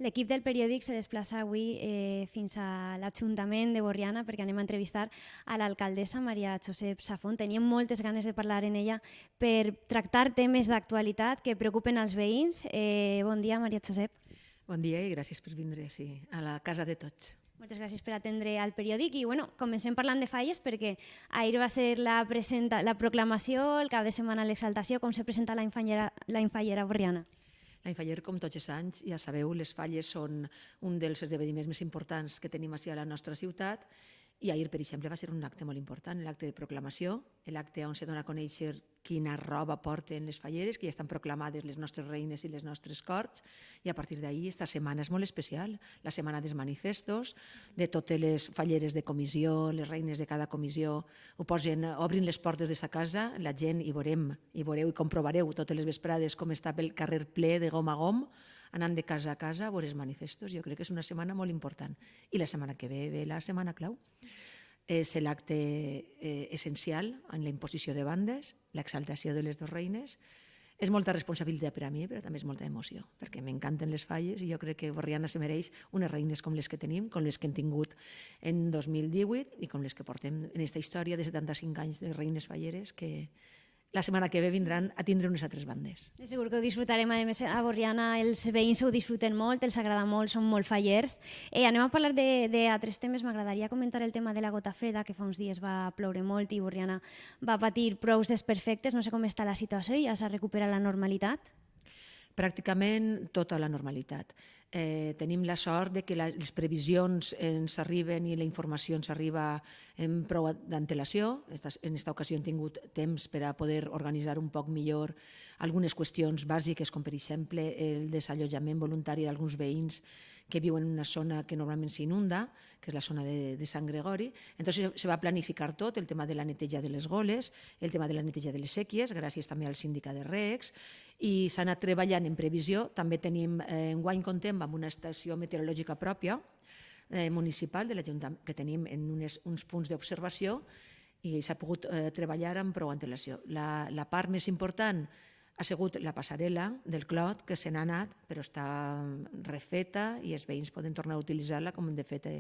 L'equip del periòdic se desplaça avui fins a l'Ajuntament de Borriana perquè anem a entrevistar a l'alcaldessa Maria Josep Safont. Teníem moltes ganes de parlar en ella per tractar temes d'actualitat que preocupen als veïns. Bon dia, Maria Josep. Bon dia i gràcies per vindre a la casa de tots. Moltes gràcies per atendre al periòdic i comencem parlant de falles perquè ahir va ser la proclamació, el cap de setmana l'exaltació, com se presenta la infallera borriana. L'any faller, com tots els anys, ja sabeu, les falles són un dels esdeveniments més importants que tenim a la nostra ciutat i ahir, per exemple, va ser un acte molt important, l'acte de proclamació, l'acte on se dona a conèixer quina roba porten les falleres, que ja estan proclamades les nostres reines i les nostres corts, i a partir d'ahir esta setmana és molt especial, la setmana dels manifestos, de totes les falleres de comissió, les reines de cada comissió, obrin les portes de sa casa, la gent hi veureu i comprovareu totes les vesprades com està pel carrer ple de gom a gom, anant de casa a casa a veure els manifestos. Jo crec que és una setmana molt important. I la setmana que ve la setmana clau. És l'acte essencial en la imposició de bandes, l'exaltació de les dues reines. És molta responsabilitat per a mi, però també és molta emoció, perquè m'encanten les falles i jo crec que Borriana se mereix unes reines com les que tenim, com les que hem tingut en 2018 i com les que portem en aquesta història de 75 anys de reines falleres que la setmana que ve vindran a tindre unes altres bandes. Segur que ho disfrutarem. A més, a Borriana els veïns ho disfruten molt, els agrada molt, són molt fallers. Anem a parlar d'altres temes. M'agradaria comentar el tema de la gota freda, que fa uns dies va ploure molt i Borriana va patir prous desperfectes. No sé com està la situació, ja s'ha recuperat la normalitat? Pràcticament tota la normalitat. Tenim la sort de que les previsions ens arriben i la informació ens arriba amb prou d'antelació. En aquesta ocasió hem tingut temps per a poder organitzar un poc millor algunes qüestions bàsiques, com per exemple el desallotjament voluntari d'alguns veïns que viuen en una zona que normalment s'inunda, que és la zona de Sant Gregori. Entonces se va planificar tot, el tema de la neteja de les goles, el tema de la neteja de les séquies, gràcies també al síndic de Recs, i s'ha anat treballant en previsió. També tenim, enguany contem amb una estació meteorològica pròpia municipal de l'Ajuntament, que tenim en uns punts d'observació i s'ha pogut treballar amb prou antelació. La part més important ha sigut la passarel·la del Clot, que se n'ha anat, però està refeta i els veïns poden tornar a utilitzar-la com de fet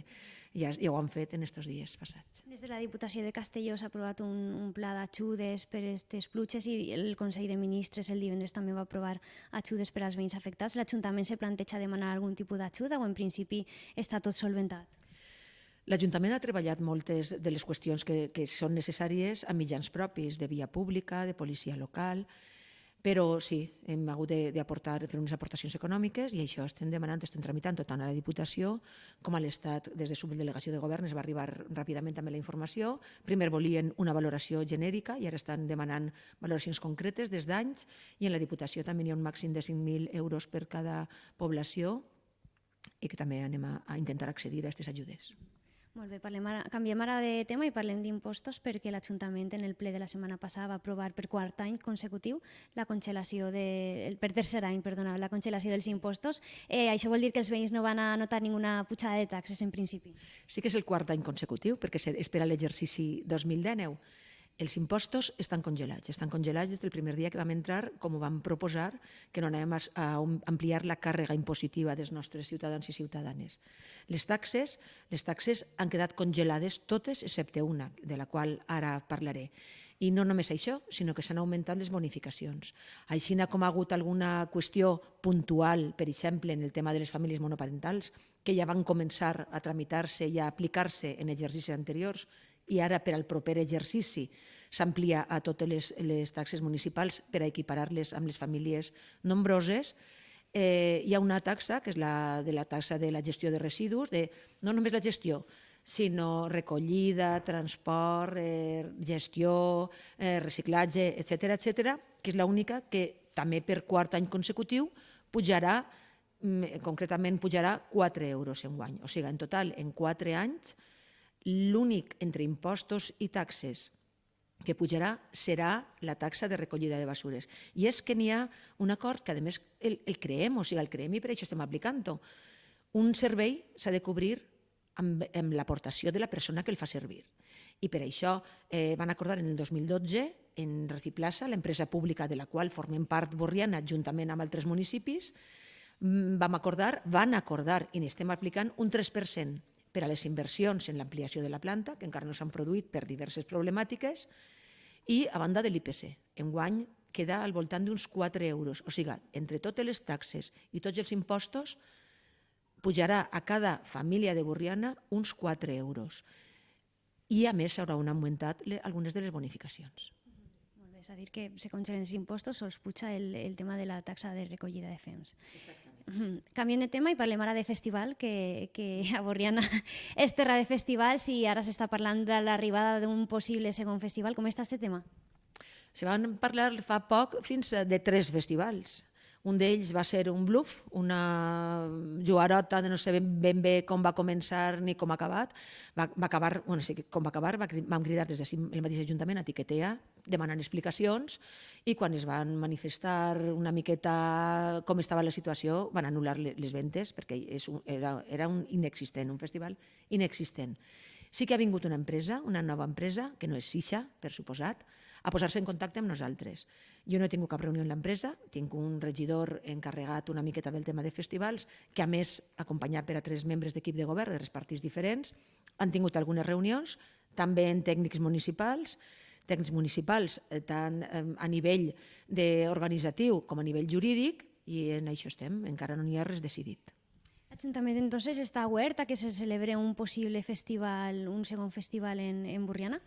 ja ho han fet en aquests dies passats. Des de la Diputació de Castelló s'ha aprovat un pla d'ajudes per a aquestes pluges i el Consell de Ministres el divendres també va aprovar ajudes per als veïns afectats. L'Ajuntament se planteja demanar algun tipus d'ajuda o en principi està tot solventat? L'Ajuntament ha treballat moltes de les qüestions que són necessàries a mitjans propis, de via pública, de policia local, però sí, hem hagut de fer unes aportacions econòmiques i això estem demanant, estem tramitant tant a la Diputació com a l'Estat. Des de la subdelegació de Govern es va arribar ràpidament també la informació. Primer volien una valoració genèrica i ara estan demanant valoracions concretes des d'anys i en la Diputació també hi ha un màxim de 5.000 euros per cada població i que també anem a intentar accedir a aquestes ajudes. Molt bé, canviem ara de tema i parlem d'impostos perquè l'Ajuntament en el ple de la setmana passada va aprovar per quart any consecutiu per tercer any, la congelació dels impostos. Això vol dir que els veïns no van a notar ninguna pujada de taxes en principi? Sí que és el quart any consecutiu perquè és per a l'exercici 2019. Els impostos estan congelats des del primer dia que vam entrar, com ho vam proposar, que no anàvem a ampliar la càrrega impositiva dels nostres ciutadans i ciutadanes. Les taxes han quedat congelades totes, excepte una, de la qual ara parlaré. I no només això, sinó que s'han augmentat les bonificacions. Així com ha hagut alguna qüestió puntual, per exemple, en el tema de les famílies monoparentals, que ja van començar a tramitar-se i a aplicar-se en exercicis anteriors, i ara per al proper exercici s'amplia a totes les taxes municipals per a equiparar-les amb les famílies nombroses. Hi ha una taxa, que és la taxa de la gestió de residus, no només la gestió, sinó recollida, transport, gestió, reciclatge, etcètera, que és l'única que també per quart any consecutiu pujarà, concretament pujarà 4 euros enguany. O sigui, en total, en 4 anys, l'únic entre impostos i taxes que pujarà serà la taxa de recollida de basures. I és que n'hi ha un acord que, a més, el creem, o sigui, el creem i per això estem aplicant-ho. Un servei s'ha de cobrir amb l'aportació de la persona que el fa servir. I per això van acordar en el 2012, en Reciplaça, l'empresa pública de la qual formem part Borriana, juntament amb altres municipis, van acordar i n'estem aplicant un 3% per a les inversions en l'ampliació de la planta, que encara no s'han produït per diverses problemàtiques, i a banda de l'IPC. Enguany queda al voltant d'uns 4 euros. O sigui, entre totes les taxes i tots els impostos, pujarà a cada família de Borriana uns 4 euros. I, a més, s'hauran augmentat algunes de les bonificacions. Molt bé, és a dir, que se congelen els impostos, sols puja el tema de la taxa de recollida de fems. Canviem de tema i parlem ara de festival, que a Borriana és terra de festivals i ara s'està parlant de l'arribada d'un possible segon festival. Com està aquest tema? Se van parlar fa poc fins de 3 festivals. Un d'ells va ser un bluff, una jugarota de no sé ben bé com va començar ni com ha acabat. Vam cridar des del mateix Ajuntament a Tiquetea demanant explicacions i quan es van manifestar una miqueta com estava la situació van anul·lar les ventes perquè era un inexistent, un festival inexistent. Sí que ha vingut una empresa, una nova empresa, que no és Sisha, per suposat, a posar-se en contacte amb nosaltres. Jo no he tingut cap reunió amb l'empresa, tinc un regidor encarregat una miqueta del tema de festivals, que a més, acompanyat per a 3 membres d'equip de govern de 3 partits diferents, han tingut algunes reunions, també en tècnics municipals tant a nivell organitzatiu com a nivell jurídic, i en això estem, encara no n'hi ha res decidit. L'Ajuntament, entonces, està obert a que se celebre un possible festival, un segon festival en Borriana?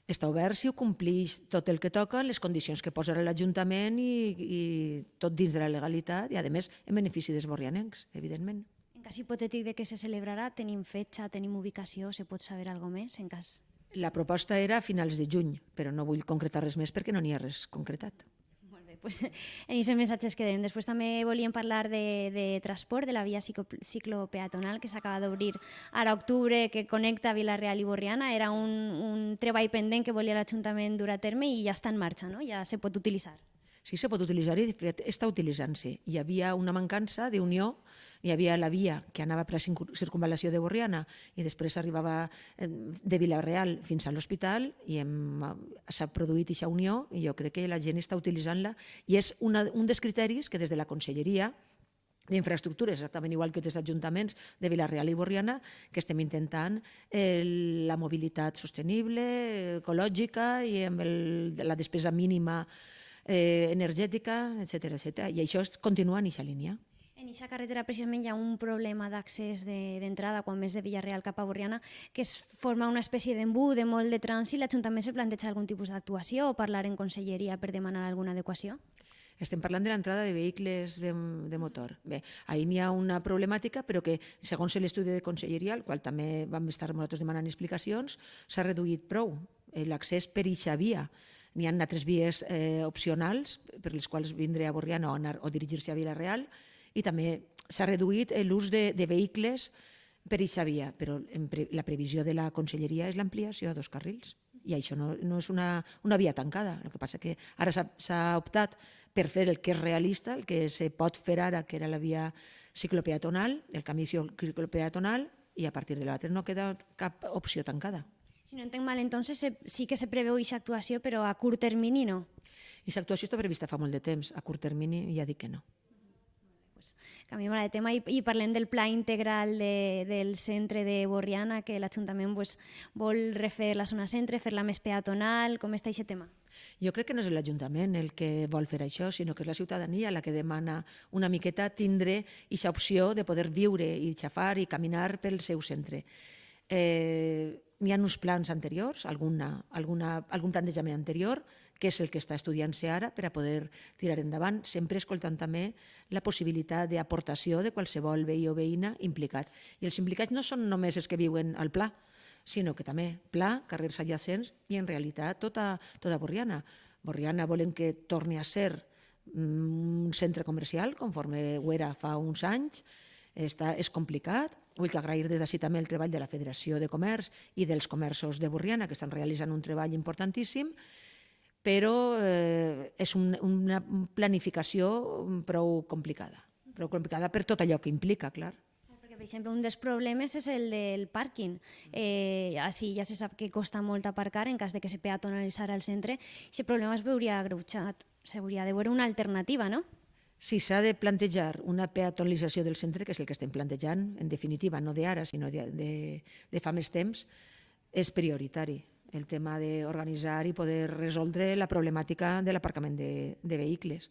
Està obert si ho complix tot el que toca, les condicions que posarà l'Ajuntament i tot dins de la legalitat i, a més, en benefici dels borrianencs, evidentment. En cas hipotètic de que se celebrarà, tenim fetge, tenim ubicació, se pot saber alguna cosa més en cas? La proposta era a finals de juny, però no vull concretar res més perquè no n'hi ha res concretat. Molt bé, doncs en aquests missatges quedem. Després també volíem parlar de transport, de la via ciclopeatonal que s'acaba d'obrir ara a octubre, que connecta Vila-real i Borriana. Era un treball pendent que volia l'Ajuntament dur a terme i ja està en marxa, no? Ja se pot utilitzar. Sí, se pot utilitzar i, de fet, està utilitzant-se. Hi havia una mancança d'unió, hi havia la via que anava per la circunvalació de Borriana i després arribava de Vila-real fins a l'hospital i s'ha produït aquesta unió i jo crec que la gent està utilitzant-la i és un dels criteris que des de la Conselleria d'Infraestructures, exactament igual que des d'ajuntaments de Vila-real i Borriana, que estem intentant la mobilitat sostenible, ecològica i amb la despesa mínima energètica, etc. I això continua en aquesta línia. En aquesta carretera precisament hi ha un problema d'accés d'entrada quan més de Vila-real cap a Borriana, que es forma una espècie d'embut de molt de trànsit. L'Ajuntament se planteja algun tipus d'actuació o parlar en conselleria per demanar alguna adequació? Estem parlant de l'entrada de vehicles de motor. Bé, ahir n'hi ha una problemàtica, però que, segons l'estudi de conselleria, al qual també vam estar nosaltres demanant explicacions, s'ha reduït prou l'accés per eixa via. N'hi ha altres vies opcionals per les quals vindre a Borriana o dirigir-se a Vila-real i també s'ha reduït l'ús de vehicles per eixa via, però la previsió de la Conselleria és l'ampliació a 2 carrils i això no és una via tancada. El que passa que ara s'ha optat per fer el que és realista, el que se pot fer ara, que era la via ciclopeatonal, el camí ciclopeatonal, i a partir de l'altre no queda cap opció tancada. Si no entenc mal, entonces sí que se preveu aquesta actuació, però a curt termini no. Aquesta actuació està prevista fa molt de temps. A curt termini ja dic que no. Canviem ara de tema i parlem del pla integral del centre de Borriana, que l'Ajuntament vol refer la zona centre, fer-la més peatonal. Com està aquest tema? Jo crec que no és l'Ajuntament el que vol fer això, sinó que és la ciutadania la que demana una miqueta tindre aquesta opció de poder viure i xafar i caminar pel seu centre. N'hi ha uns plans anteriors, algun plantejament anterior, que és el que està estudiant-se ara per a poder tirar endavant, sempre escoltant també la possibilitat d'aportació de qualsevol veí o veïna implicat. I els implicats no són només els que viuen al Pla, sinó que també Pla, carrers adjacents i en realitat tota Borriana. Borriana volen que torni a ser un centre comercial, conforme ho era fa uns anys. És complicat. Vull agrair des d'ací també el treball de la Federació de Comerç i dels comerços de Borriana, que estan realitzant un treball importantíssim, però és una planificació prou complicada per tot allò que implica, clar. Perquè, per exemple, un dels problemes és el del pàrquing. Així ja se sap que costa molt aparcar en cas de que se peatonalitzara el centre. Aquest problema es veuria agreujat. S'hauria de veure una alternativa, no? Si s'ha de plantejar una peatonalització del centre, que és el que estem plantejant, en definitiva, no d'ara, sinó de fa més temps, és prioritari el tema d'organitzar i poder resoldre la problemàtica de l'aparcament de vehicles.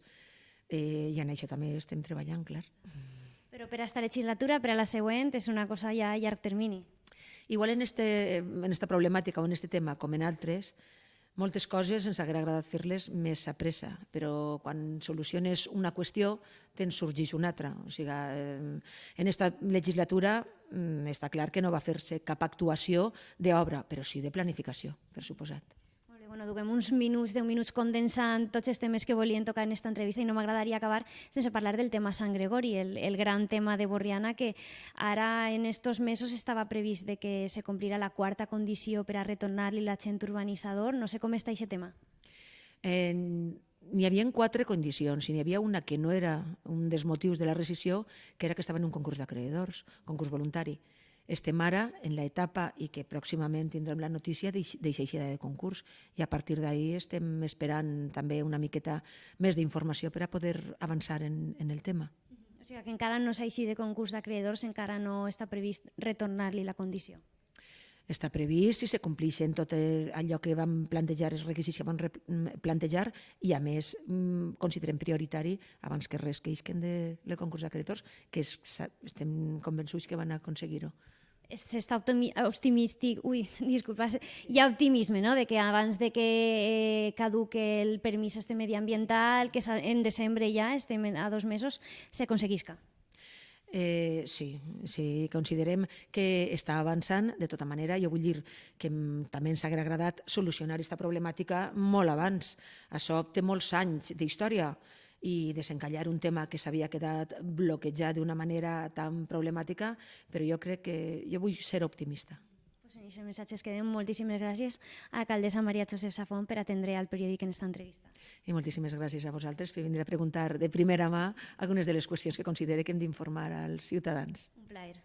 I en això també estem treballant, clar. Però per a esta legislatura, per a la següent, és una cosa ja a llarg termini. Igual en esta problemàtica o en este tema, com en altres, moltes coses ens hauria agradat fer-les més a pressa, però quan soluciones una qüestió te'n sorgeix una altra. O sigui, en esta legislatura està clar que no va fer-se cap actuació d'obra, però sí de planificació, per suposat. Molt bé, bueno, duguem uns minuts, 10 minuts condensant tots els temes que volien tocar en aquesta entrevista i no m'agradaria acabar sense parlar del tema Sant Gregori, el gran tema de Borriana, que ara en estos mesos estava previst de que se complirà la quarta condició per a retornar-li l'agent urbanitzador. No sé com està aquest tema. N'hi havia 4 condicions i n'hi havia una que no era un dels motius de la rescissió, que era que estava en un concurs d'acreedors, concurs voluntari. Estem ara en l'etapa i que pròximament tindrem la notícia d'eixida de concurs i a partir d'ahir estem esperant també una miqueta més d'informació per a poder avançar en el tema. O sigui que encara no s'ha eixit de concurs d'acreedors, encara no està previst retornar-li la condició. Està previst si se compleixen tot allò que vam plantejar, els requisits que vam plantejar i, a més, considerem prioritari, abans que res, que isquen del concurs d'acreditors, que estem convençuts que van aconseguir-ho. S'està optimístic, disculpa, hi ha optimisme, no?, de que abans de que caduque el permís mediambiental, que en desembre ja, estem a 2 mesos, s'aconseguisca. Sí, considerem que està avançant. De tota manera, jo vull dir que també ens hauria agradat solucionar aquesta problemàtica molt abans. Això té molts anys d'història i desencallar un tema que s'havia quedat bloquejat d'una manera tan problemàtica, però jo crec que jo vull ser optimista. En aquest missatge es quedem. Moltíssimes gràcies a l'alcaldessa Maria Josep Safont per atendre al periòdic en aquesta entrevista. I moltíssimes gràcies a vosaltres per venir a preguntar de primera mà algunes de les qüestions que considere que hem d'informar als ciutadans. Un plaer.